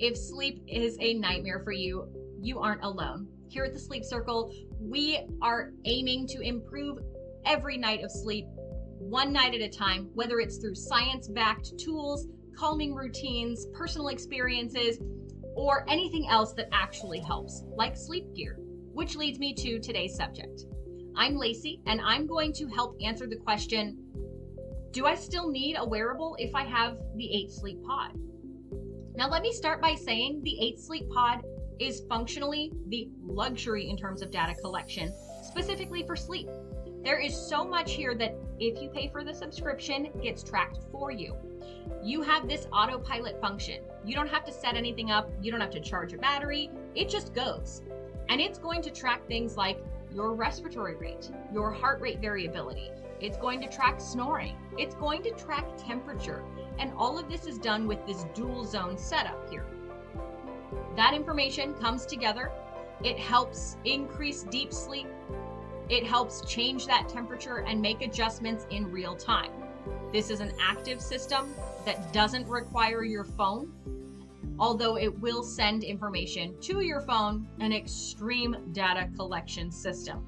if sleep is a nightmare for you, you aren't alone. Here at the Sleep Circle, we are aiming to improve every night of sleep, one night at a time, whether it's through science-backed tools, calming routines, personal experiences, or anything else that actually helps, like sleep gear, which leads me to today's subject. I'm Lacey, and I'm going to help answer the question, do I still need a wearable if I have the 8 Sleep Pod? Now, let me start by saying the 8 Sleep Pod is functionally the luxury in terms of data collection, specifically for sleep. There is so much here that if you pay for the subscription, gets tracked for you. You have this autopilot function. You don't have to set anything up. You don't have to charge a battery. It just goes. And it's going to track things like your respiratory rate, your heart rate variability. It's going to track snoring. It's going to track temperature. And all of this is done with this dual zone setup here. That information comes together. It helps increase deep sleep. It helps change that temperature and make adjustments in real time. This is an active system that doesn't require your phone, although it will send information to your phone, an extreme data collection system.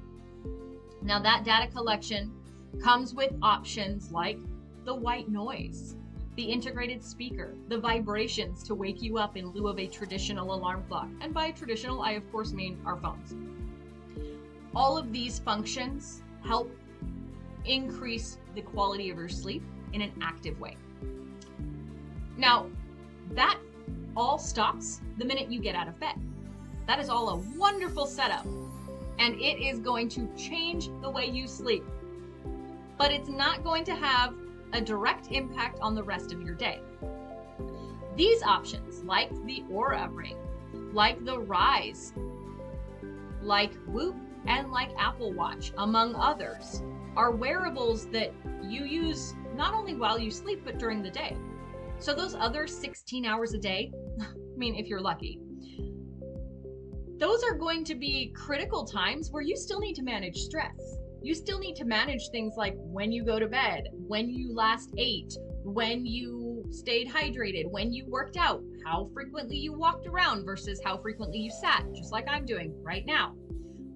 Now, that data collection comes with options like the white noise, the integrated speaker, the vibrations to wake you up in lieu of a traditional alarm clock. And by traditional, I of course mean our phones. All of these functions help increase the quality of your sleep in an active way. Now, that all stops the minute you get out of bed. That is all a wonderful setup, and it is going to change the way you sleep. But it's not going to have a direct impact on the rest of your day. These options, like the Oura Ring, like the Rise, like Whoop, and like Apple Watch, among others, are wearables that you use not only while you sleep, but during the day. So those other 16 hours a day, I mean, if you're lucky, those are going to be critical times where you still need to manage stress. You still need to manage things like when you go to bed, when you last ate, when you stayed hydrated, when you worked out, how frequently you walked around versus how frequently you sat, just like I'm doing right now.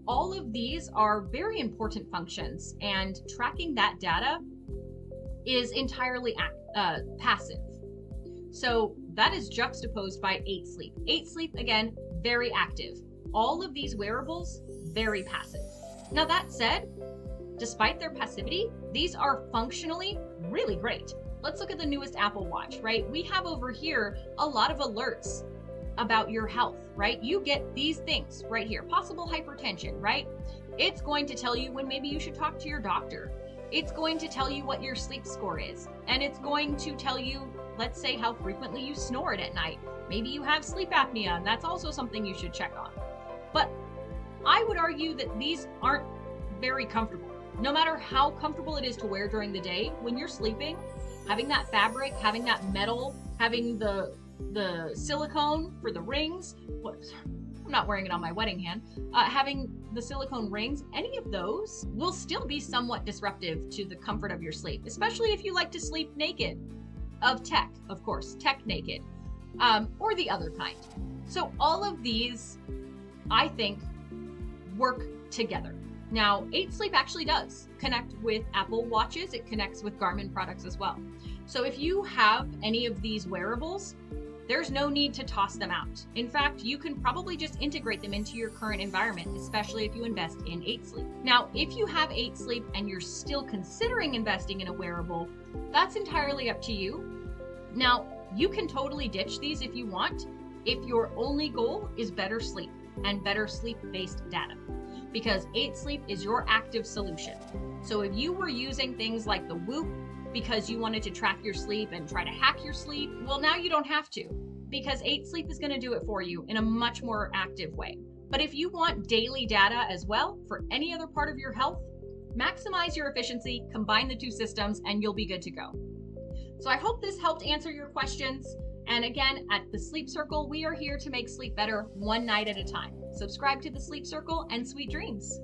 All of these are very important functions, and tracking that data is entirely passive. So that is juxtaposed by 8 Sleep. 8 Sleep, again, very active. All of these wearables, very passive. Now, that said, despite their passivity, these are functionally really great. Let's look at the newest Apple Watch, right? We have over here a lot of alerts about your health, right? You get these things right here, possible hypertension, right? It's going to tell you when maybe you should talk to your doctor. It's going to tell you what your sleep score is. And it's going to tell you, let's say, how frequently you snored at night. Maybe you have sleep apnea, and that's also something you should check on. But I would argue that these aren't very comfortable. No matter how comfortable it is to wear during the day, when you're sleeping, having that fabric, having that metal, having the silicone for the rings, I'm not wearing it on my wedding hand, having the silicone rings, any of those will still be somewhat disruptive to the comfort of your sleep, especially if you like to sleep naked, of tech, of course, tech naked, or the other kind. So all of these, I think, work together. Now, 8 Sleep actually does connect with Apple Watches. It connects with Garmin products as well. So if you have any of these wearables, there's no need to toss them out. In fact, you can probably just integrate them into your current environment, especially if you invest in 8 Sleep. Now, if you have 8 Sleep and you're still considering investing in a wearable, that's entirely up to you. Now, you can totally ditch these if you want, if your only goal is better sleep and better sleep-based data, because 8 Sleep is your active solution. So if you were using things like the Whoop because you wanted to track your sleep and try to hack your sleep, well, now you don't have to, because 8 Sleep is going to do it for you in a much more active way. But if you want daily data as well for any other part of your health, maximize your efficiency, combine the two systems, and you'll be good to go. So I hope this helped answer your questions. And again, at the Sleep Circle, we are here to make sleep better one night at a time. Subscribe to the Sleep Circle and sweet dreams.